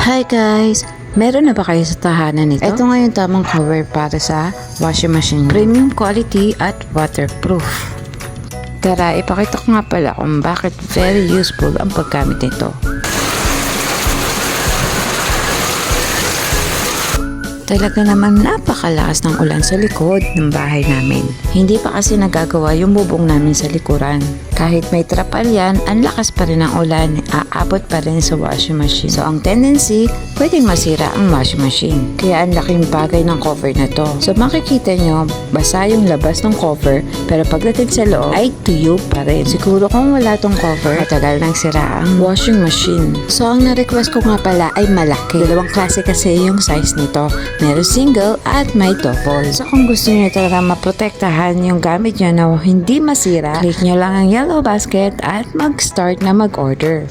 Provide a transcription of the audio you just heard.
Hi guys! Meron na ba kayo sa tahanan nito? Ito nga yung tamang cover para sa washing machine. Premium quality at waterproof. Tara, ipakita ko nga pala kung bakit very useful ang paggamit nito. Talaga naman napakalakas ng ulan sa likod ng bahay namin. Hindi pa kasi nagagawa yung bubong namin sa likuran. Kahit may trapal yan, ang lakas pa rin ng ulan, aabot pa rin sa washing machine. So ang tendency, pwedeng masira ang washing machine. Kaya ang laking bagay ng cover na to. So makikita nyo, basa yung labas ng cover, pero pagdating sa loob, ay tuyo pa rin. Siguro kung wala tong cover, matagal nang sira ang washing machine. So ang na-request ko nga pala ay malaki. Dalawang klase kasi yung size nito. Meron single at may double. So kung gusto nyo talaga maprotektahan yung gamit nyo na hindi masira, click nyo lang ang yellow basket at mag-start na mag-order.